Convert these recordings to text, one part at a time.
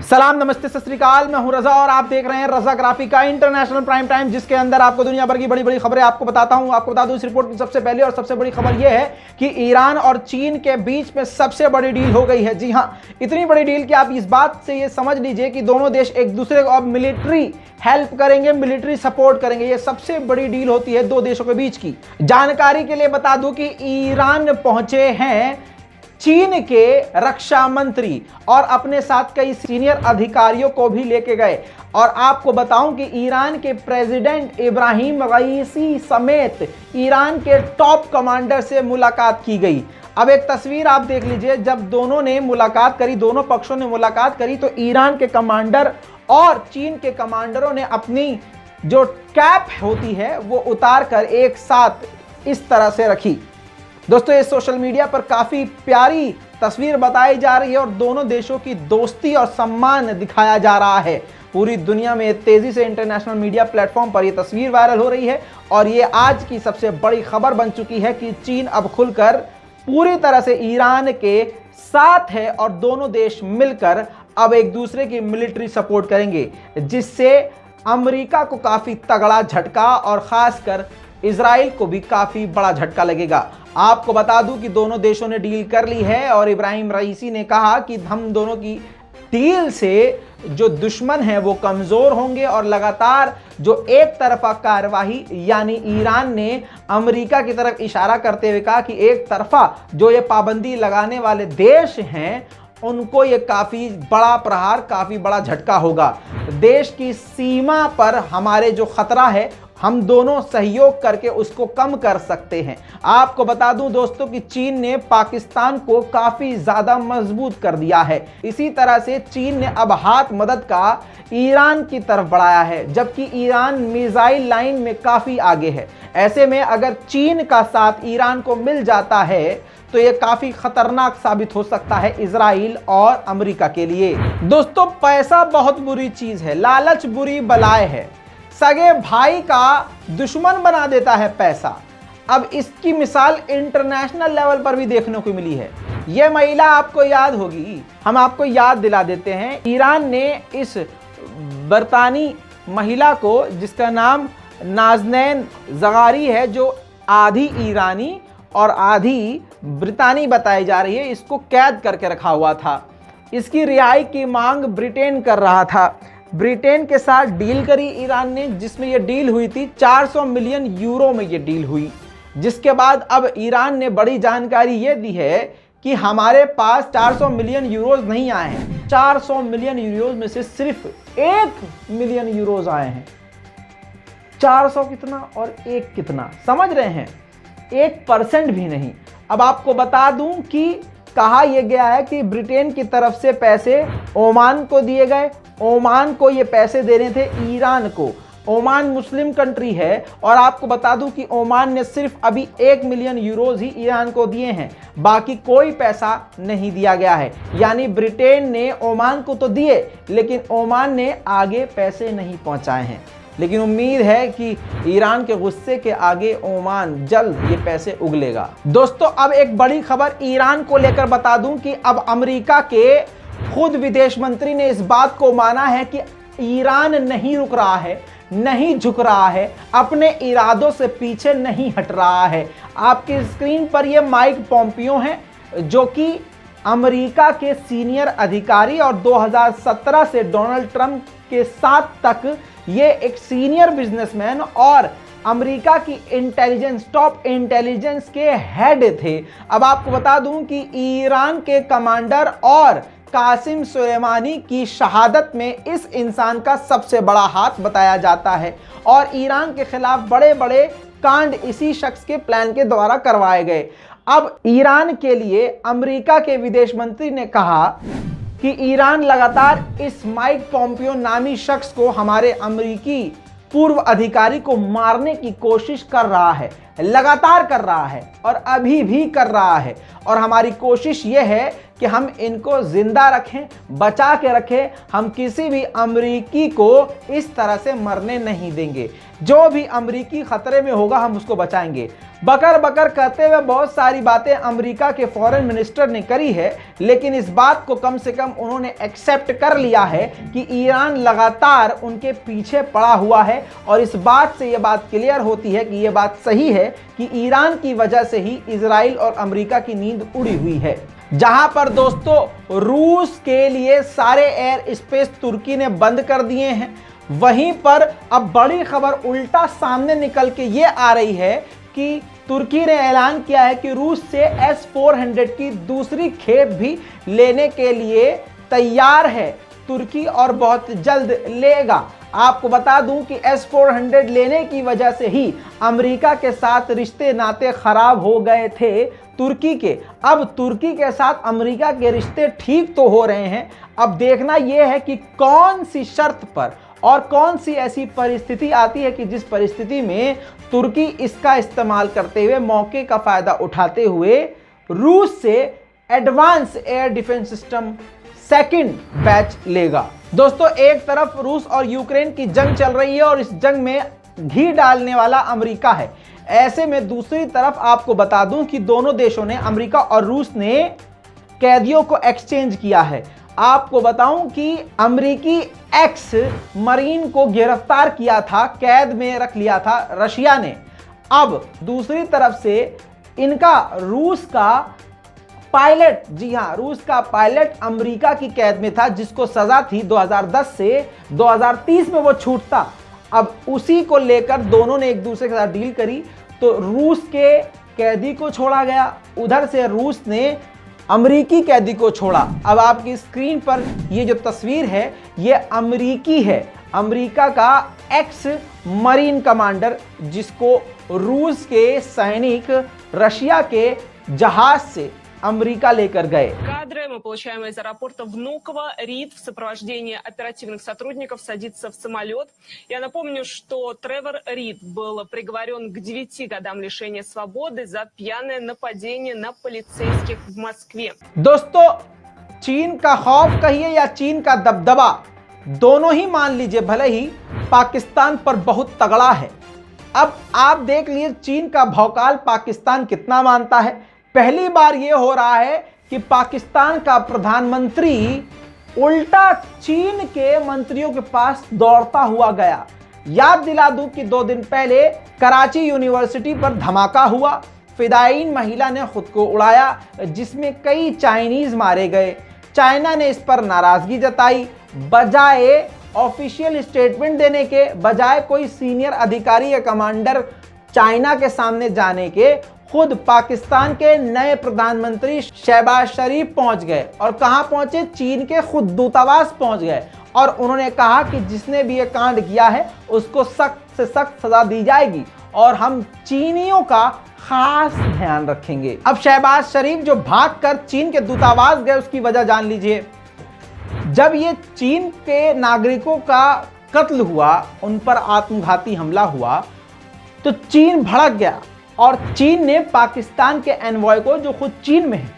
सलाम, नमस्ते, सत श्री अकाल। मैं हूं रजा और आप देख रहे हैं रजा ग्राफी का इंटरनेशनल प्राइम टाइम, जिसके अंदर आपको दुनिया भर की बड़ी बड़ी खबरें आपको बताता हूं। आपको बता दूं, इस रिपोर्ट की सबसे पहली और सबसे बड़ी खबर यह है कि ईरान और चीन के बीच में सबसे बड़ी डील हो गई है। जी हां, इतनी बड़ी डील कि आप इस बात से ये समझ लीजिए कि दोनों देश एक दूसरे को अब मिलिट्री हेल्प करेंगे, मिलिट्री सपोर्ट करेंगे। ये सबसे बड़ी डील होती है दो देशों के बीच की। जानकारी के लिए बता दूं कि ईरान पहुंचे हैं चीन के रक्षा मंत्री और अपने साथ कई सीनियर अधिकारियों को भी लेके गए। और आपको बताऊं कि ईरान के प्रेसिडेंट इब्राहिम रईसी समेत ईरान के टॉप कमांडर से मुलाकात की गई। अब एक तस्वीर आप देख लीजिए, जब दोनों ने मुलाकात करी, दोनों पक्षों ने मुलाकात करी, तो ईरान के कमांडर और चीन के कमांडरों ने अपनी जो कैप होती है वो उतार कर एक साथ इस तरह से रखी। दोस्तों, ये सोशल मीडिया पर काफी प्यारी तस्वीर बताई जा रही है और दोनों देशों की दोस्ती और सम्मान दिखाया जा रहा है। पूरी दुनिया में तेजी से इंटरनेशनल मीडिया प्लेटफॉर्म पर यह तस्वीर वायरल हो रही है और ये आज की सबसे बड़ी खबर बन चुकी है कि चीन अब खुलकर पूरी तरह से ईरान के साथ है और दोनों देश मिलकर अब एक दूसरे की मिलिट्री सपोर्ट करेंगे, जिससे अमेरिका को काफी तगड़ा झटका और खासकर इजराइल को भी काफी बड़ा झटका लगेगा। आपको बता दूं कि दोनों देशों ने डील कर ली है और इब्राहिम रईसी ने कहा कि हम दोनों की डील से जो दुश्मन है वो कमजोर होंगे और लगातार जो एक तरफा कार्यवाही, यानी ईरान ने अमेरिका की तरफ इशारा करते हुए कहा कि एक तरफा जो ये पाबंदी लगाने वाले देश हैं उनको ये काफी बड़ा प्रहार, काफी बड़ा झटका होगा। देश की सीमा पर हमारे जो खतरा है हम दोनों सहयोग करके उसको कम कर सकते हैं। आपको बता दूं दोस्तों कि चीन ने पाकिस्तान को काफी ज्यादा मजबूत कर दिया है। इसी तरह से चीन ने अब हाथ मदद का ईरान की तरफ बढ़ाया है, जबकि ईरान मिसाइल लाइन में काफी आगे है। ऐसे में अगर चीन का साथ ईरान को मिल जाता है तो यह काफी खतरनाक साबित हो सकता है इजराइल और अमेरिका के लिए। दोस्तों, पैसा बहुत बुरी चीज है, लालच बुरी बलाए है। सगे भाई का दुश्मन बना देता है पैसा। अब इसकी मिसाल इंटरनेशनल लेवल पर भी देखने को मिली है। यह महिला आपको याद होगी, हम आपको याद दिला देते हैं। ईरान ने इस बरतानी महिला को, जिसका नाम नाज़नीन ज़गारी है, जो आधी ईरानी और आधी ब्रितानी बताई जा रही है, इसको कैद करके रखा हुआ था। इसकी रिहाई की मांग ब्रिटेन कर रहा था। ब्रिटेन के साथ डील करी ईरान ने, जिसमें यह डील हुई थी 400 मिलियन यूरो में यह डील हुई। जिसके बाद अब ईरान ने बड़ी जानकारी यह दी है कि हमारे पास 400 मिलियन यूरोज नहीं आए हैं। 400 मिलियन यूरोज में से सिर्फ 1 मिलियन यूरोज आए हैं। 400 कितना और 1 कितना, समझ रहे हैं? 1% भी नहीं। अब आपको बता दूं कि कहा यह गया है कि ब्रिटेन की तरफ से पैसे ओमान को दिए गए। ओमान को ये पैसे देने थे ईरान को। ओमान मुस्लिम कंट्री है और आपको बता दूं कि ओमान ने सिर्फ अभी 1 मिलियन यूरोज ही ईरान को दिए हैं, बाकी कोई पैसा नहीं दिया गया है। यानी ब्रिटेन ने ओमान को तो दिए, लेकिन ओमान ने आगे पैसे नहीं पहुंचाए हैं। लेकिन उम्मीद है कि ईरान के गुस्से के आगे ओमान जल्द ये पैसे उगलेगा। दोस्तों, अब एक बड़ी खबर ईरान को लेकर बता दूं कि अब अमेरिका के खुद विदेश मंत्री ने इस बात को माना है कि ईरान नहीं रुक रहा है, नहीं झुक रहा है, अपने इरादों से पीछे नहीं हट रहा है। आपकी स्क्रीन पर ये माइक पॉम्पियो हैं, जो कि अमेरिका के सीनियर अधिकारी और 2017 से डोनाल्ड ट्रंप के साथ तक ये एक सीनियर बिजनेसमैन और अमेरिका की इंटेलिजेंस, टॉप इंटेलिजेंस के हेड थे। अब आपको बता दूं कि ईरान के कमांडर और कासिम सुलेमानी की शहादत में इस इंसान का सबसे बड़ा हाथ बताया जाता है और ईरान के खिलाफ बड़े बड़े कांड इसी शख्स के प्लान के द्वारा करवाए गए। अब ईरान के लिए अमेरिका के विदेश मंत्री ने कहा कि ईरान लगातार इस माइक पॉम्पियो नामी शख्स को, हमारे अमेरिकी पूर्व अधिकारी को मारने की कोशिश कर रहा है, लगातार कर रहा है और अभी भी कर रहा है। और हमारी कोशिश यह है कि हम इनको जिंदा रखें, बचा के रखें। हम किसी भी अमरीकी को इस तरह से मरने नहीं देंगे। जो भी अमरीकी खतरे में होगा हम उसको बचाएंगे। बकर बकर करते हुए बहुत सारी बातें अमेरिका के फॉरेन मिनिस्टर ने करी है, लेकिन इस बात को कम से कम उन्होंने एक्सेप्ट कर लिया है कि ईरान लगातार उनके पीछे पड़ा हुआ है। और इस बात से यह बात क्लियर होती है कि यह बात सही है कि ईरान की वजह से ही इजराइल और अमेरिका की नींद उड़ी हुई है। जहां पर दोस्तों रूस के लिए सारे एयर स्पेस तुर्की ने बंद कर दिए हैं, वहीं पर अब बड़ी खबर उल्टा सामने निकल के ये आ रही है कि तुर्की ने ऐलान किया है कि रूस से S-400 की दूसरी खेप भी लेने के लिए तैयार है तुर्की, और बहुत जल्द लेगा। आपको बता दूं कि S-400 लेने की वजह से ही अमेरिका के साथ रिश्ते नाते खराब हो गए थे तुर्की के। अब तुर्की के साथ अमेरिका के रिश्ते ठीक तो हो रहे हैं। अब देखना यह है कि कौन सी शर्त पर और कौन सी ऐसी परिस्थिति आती है कि जिस परिस्थिति में तुर्की इसका इस्तेमाल करते हुए, मौके का फायदा उठाते हुए रूस से advance air defence system second batch लेगा। दोस्तों एक तरफ रूस और यूक्रेन की जंग चल रही है और इस जंग में घी डालने वाला अमेरिका है। ऐसे में दूसरी तरफ आपको बता दूं कि दोनों देशों ने, अमेरिका और रूस ने, कैदियों को एक्सचेंज किया है। आपको बताऊं कि अमेरिकी एक्स मरीन को गिरफ्तार किया था, कैद में रख लिया था रशिया ने। अब दूसरी तरफ से इनका रूस का पायलट, जी हां, रूस का पायलट अमेरिका की कैद में था, जिसको सजा थी 2010 से 2030 में वो छूटता। अब उसी को लेकर दोनों ने एक दूसरे के साथ डील करी, तो रूस के कैदी को छोड़ा गया, उधर से रूस ने अमेरिकी कैदी को छोड़ा। अब आपकी स्क्रीन पर ये जो तस्वीर है ये अमेरिकी है, अमेरिका का एक्स मरीन कमांडर, जिसको रूस के सैनिक रशिया के जहाज से अमेरिका लेकर गए। Кадры мы получаем из аэропорта Внуково. Рид в сопровождении оперативных сотрудников садится в самолет. Я напомню, что Тревор Рид был приговорен к 9 годам лишения свободы за пьяное нападение на полицейских в Москве. दोस्तों चीन का खौफ कहिए या चीन का दबदबा, दोनों ही मान लीजिए, भले ही पाकिस्तान पर बहुत तगड़ा है। अब आप देख लीजिए चीन का भौकाल पाकिस्तान कितना मानता है। पहली बार यह हो रहा है कि पाकिस्तान का प्रधानमंत्री उल्टा चीन के मंत्रियों के पास दौड़ता हुआ गया। याद दिला दूं कि 2 दिन पहले कराची यूनिवर्सिटी पर धमाका हुआ, फिदायीन महिला ने खुद को उड़ाया, जिसमें कई चाइनीज मारे गए। चाइना ने इस पर नाराजगी जताई, बजाय ऑफिशियल स्टेटमेंट देने के, बजाय कोई सीनियर अधिकारी या कमांडर चाइना के सामने जाने के, खुद पाकिस्तान के नए प्रधानमंत्री शहबाज शरीफ पहुंच गए। और कहां पहुंचे? चीन के खुद दूतावास पहुंच गए और उन्होंने कहा कि जिसने भी ये कांड किया है उसको सख्त से सख्त सजा दी जाएगी और हम चीनियों का खास ध्यान रखेंगे। अब शहबाज शरीफ जो भागकर चीन के दूतावास गए, उसकी वजह जान लीजिए। जब ये चीन के नागरिकों का कत्ल हुआ, उन पर आत्मघाती हमला हुआ, तो चीन भड़क गया और चीन ने पाकिस्तान के एनवॉय को, जो खुद चीन में है,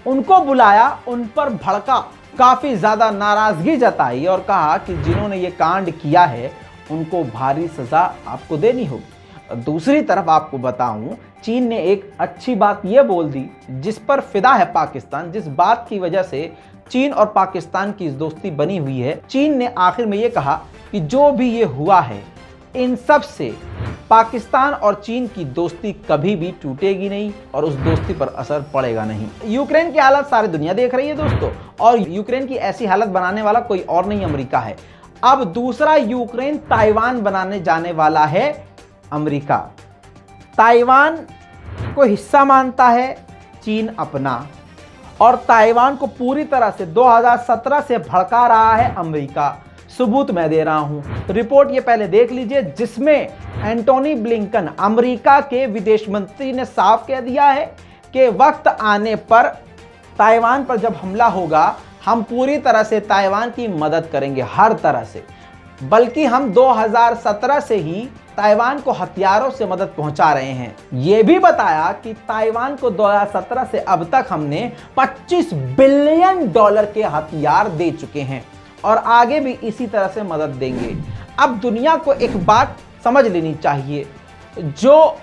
उनको बुलाया, उन पर भड़का, काफी ज्यादा नाराजगी जताई और कहा कि जिन्होंने ये कांड किया है उनको भारी सजा आपको देनी होगी। दूसरी तरफ आपको बताऊं, चीन ने एक अच्छी बात यह बोल दी जिस पर फिदा है पाकिस्तान, जिस बात की वजह से चीन और पाकिस्तान की इस दोस्ती बनी हुई है। चीन ने आखिर में यह कहा कि जो भी ये हुआ है, इन सब से पाकिस्तान और चीन की दोस्ती कभी भी टूटेगी नहीं और उस दोस्ती पर असर पड़ेगा नहीं। यूक्रेन की हालत सारी दुनिया देख रही है दोस्तों, और यूक्रेन की ऐसी हालत बनाने वाला कोई और नहीं अमेरिका है। अब दूसरा यूक्रेन ताइवान बनाने जाने वाला है अमेरिका। ताइवान को हिस्सा मानता है चीन अपना, और ताइवान को पूरी तरह से 2017 से भड़का रहा है अमेरिका। सबूत मैं दे रहा हूं, रिपोर्ट ये पहले देख लीजिए, जिसमें एंटोनी ब्लिंकन, अमेरिका के विदेश मंत्री, ने साफ कह दिया है कि वक्त आने पर ताइवान पर जब हमला होगा, हम पूरी तरह से ताइवान की मदद करेंगे, हर तरह से। बल्कि हम 2017 से ही ताइवान को हथियारों से मदद पहुंचा रहे हैं। यह भी बताया कि ताइवान को 2017 से अब तक हमने $25 बिलियन के हथियार दे चुके हैं और आगे भी इसी तरह से मदद देंगे। अब दुनिया को एक बात समझ लेनी चाहिए, जो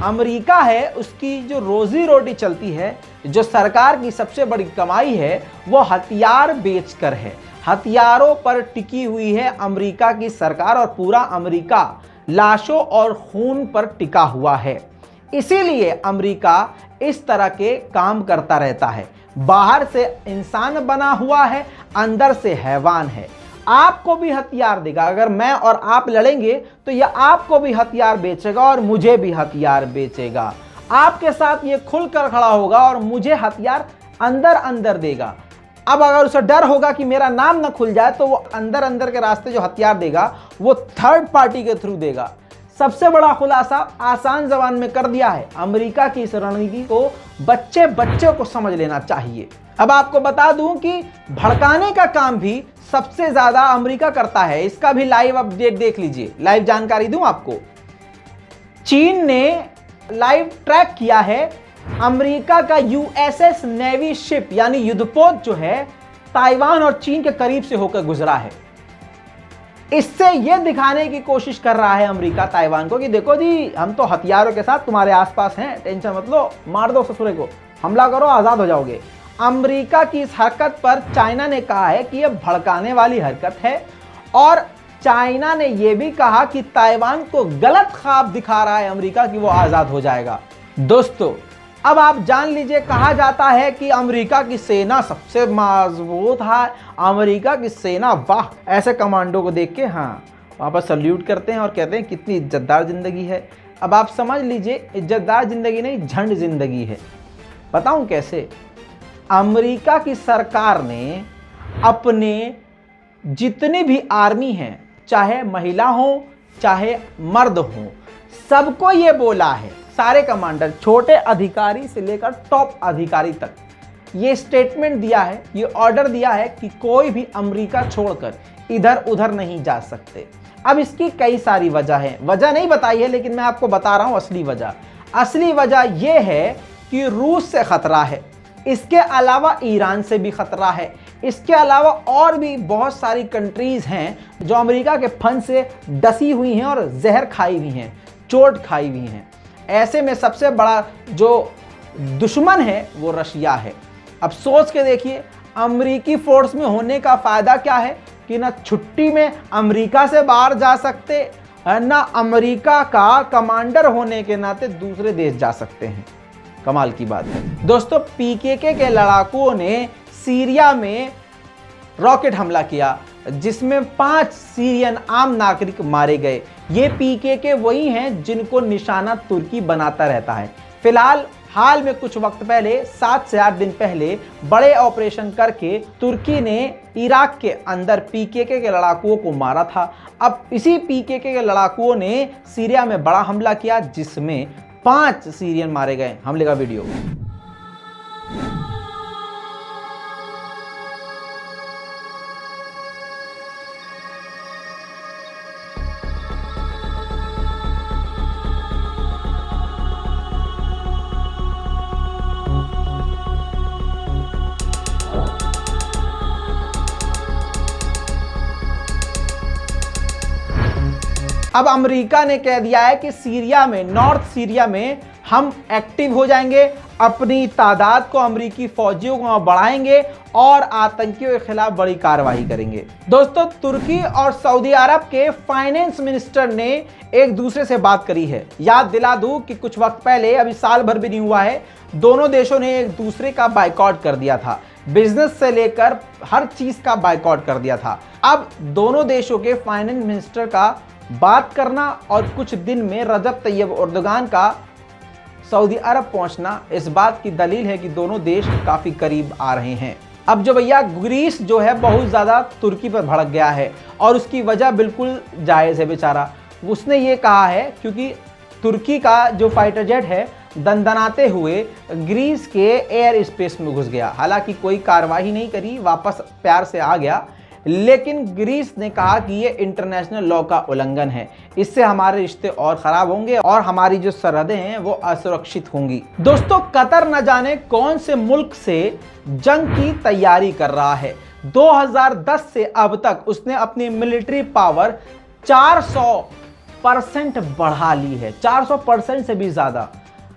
अमेरिका है उसकी जो रोजी रोटी चलती है, जो सरकार की सबसे बड़ी कमाई है, वो हथियार बेचकर है। हथियारों पर टिकी हुई है अमेरिका की सरकार और पूरा अमेरिका लाशों और खून पर टिका हुआ है। इसीलिए अमेरिका इस तरह के काम करता रहता है। बाहर से इंसान बना हुआ है, अंदर से हैवान है। आपको भी हथियार देगा। अगर मैं और आप लड़ेंगे तो यह आपको भी हथियार बेचेगा और मुझे भी हथियार बेचेगा। आपके साथ ये खुलकर खड़ा होगा और मुझे हथियार अंदर अंदर देगा। अब अगर उसे डर होगा कि मेरा नाम ना खुल जाए तो वो अंदर अंदर के रास्ते जो हथियार देगा वो थर्ड पार्टी के थ्रू देगा। सबसे बड़ा खुलासा आसान जबान में कर दिया है। अमेरिका की इस रणनीति को बच्चे बच्चे को समझ लेना चाहिए। अब आपको बता दूं कि भड़काने का काम भी सबसे ज्यादा अमेरिका करता है। इसका भी लाइव अपडेट देख लीजिए, लाइव जानकारी दूं आपको। चीन ने लाइव ट्रैक किया है अमेरिका का यूएसएस नेवी शिप यानी युद्धपोत जो है ताइवान और चीन के करीब से होकर गुजरा है। इससे यह दिखाने की कोशिश कर रहा है अमेरिका ताइवान को कि देखो जी, हम तो हथियारों के साथ तुम्हारे आसपास हैं, टेंशन मत लो, मार दो ससुरे को, हमला करो, आजाद हो जाओगे। अमेरिका की इस हरकत पर चाइना ने कहा है कि यह भड़काने वाली हरकत है और चाइना ने यह भी कहा कि ताइवान को गलत ख्वाब दिखा रहा है अमेरिका कि वो आजाद हो जाएगा। दोस्तों, अब आप जान लीजिए, कहा जाता है कि अमेरिका की सेना सबसे मजबूत है। अमेरिका की सेना, वाह, ऐसे कमांडो को देख के वहाँ पर सल्यूट करते हैं और कहते हैं कितनी इज्जतदार जिंदगी है। अब आप समझ लीजिए, इज्जतदार जिंदगी नहीं, झंड जिंदगी है। बताऊं कैसे? अमेरिका की सरकार ने अपने जितने भी आर्मी हैं, चाहे महिला हो चाहे मर्द हो, सबको ये बोला है, सारे कमांडर, छोटे अधिकारी से लेकर टॉप अधिकारी तक, ये स्टेटमेंट दिया है, ये ऑर्डर दिया है कि कोई भी अमेरिका छोड़कर इधर उधर नहीं जा सकते। अब इसकी कई सारी वजह है, वजह नहीं बताई है लेकिन मैं आपको बता रहा हूं असली वजह। असली वजह यह है कि रूस से खतरा है, इसके अलावा ईरान से भी खतरा है, इसके अलावा और भी बहुत सारी कंट्रीज हैं जो अमेरिका के फंड से डसी हुई हैं और जहर खाई हुई हैं, चोट खाई हुई हैं। ऐसे में सबसे बड़ा जो दुश्मन है वो रशिया है। अब सोच के देखिए, अमेरिकी फोर्स में होने का फायदा क्या है कि ना छुट्टी में अमेरिका से बाहर जा सकते, ना अमेरिका का कमांडर होने के नाते दूसरे देश जा सकते हैं। कमाल की बात है। दोस्तों, पीकेके के लड़ाकुओं ने सीरिया में रॉकेट हमला किया जिसमें 5 सीरियन आम नागरिक मारे गए। ये पीकेके वही हैं जिनको निशाना तुर्की बनाता रहता है। फिलहाल हाल में कुछ वक्त पहले, 7 से 8 दिन पहले, बड़े ऑपरेशन करके तुर्की ने इराक के अंदर पीकेके के लड़ाकुओं को मारा था। अब इसी पीकेके के लड़ाकुओं ने सीरिया में बड़ा हमला किया जिसमें 5 सीरियन मारे गए। हमले का वीडियो। अब अमेरिका ने कह दिया है कि सीरिया में, नॉर्थ सीरिया में हम एक्टिव हो जाएंगे, अपनी तादाद को, अमेरिकी फौजियों को बढ़ाएंगे और आतंकियों के खिलाफ बड़ी कार्रवाई करेंगे। दोस्तों, तुर्की और सऊदी अरब के फाइनेंस मिनिस्टर ने एक दूसरे से बात करी है। याद दिला दूं कि कुछ वक्त पहले, अभी साल भर भी नहीं हुआ है, दोनों देशों ने एक दूसरे का बायकॉट कर दिया था। बिजनेस से लेकर हर चीज का बायकॉट कर दिया था। अब दोनों देशों के फाइनेंस मिनिस्टर का बात करना और कुछ दिन में रजब तैयब एर्दोगान का सऊदी अरब पहुंचना इस बात की दलील है कि दोनों देश काफी करीब आ रहे हैं। अब जो भैया ग्रीस जो है बहुत ज्यादा तुर्की पर भड़क गया है और उसकी वजह बिल्कुल जायज है बेचारा। उसने ये कहा है क्योंकि तुर्की का जो फाइटर जेट है दंदनाते हुए ग्रीस के एयर स्पेस में घुस गया। हालांकि कोई कार्रवाई नहीं करी, वापस प्यार से आ गया, लेकिन ग्रीस ने कहा कि ये इंटरनेशनल लॉ का उल्लंघन है, इससे हमारे रिश्ते और खराब होंगे और हमारी जो सरहदें हैं वो असुरक्षित होंगी। दोस्तों, कतर न जाने कौन से मुल्क से जंग की तैयारी कर रहा है। 2010 से अब तक उसने अपनी मिलिट्री पावर 400% बढ़ा ली है, 400% से भी ज्यादा।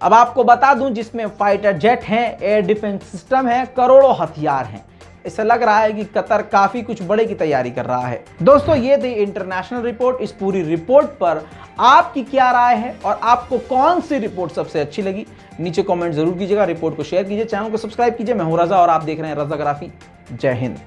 अब आपको बता दूं, जिसमें फाइटर जेट हैं, एयर डिफेंस सिस्टम है, करोड़ों हथियार हैं। इससे लग रहा है कि कतर काफी कुछ बड़े की तैयारी कर रहा है। दोस्तों, ये थी इंटरनेशनल रिपोर्ट। इस पूरी रिपोर्ट पर आपकी क्या राय है और आपको कौन सी रिपोर्ट सबसे अच्छी लगी, नीचे कमेंट जरूर कीजिएगा। रिपोर्ट को शेयर कीजिए, चैनल को सब्सक्राइब कीजिए। मैं हूं रजा और आप देख रहे हैं रजाग्राफी। जय हिंद।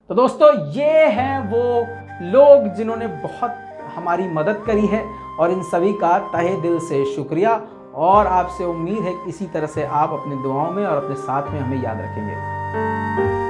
तो दोस्तों, ये हैं वो लोग जिन्होंने बहुत हमारी मदद करी है और इन सभी का तहे दिल से शुक्रिया। और आपसे उम्मीद है कि इसी तरह से आप अपनी दुआओं में और अपने साथ में हमें याद रखेंगे।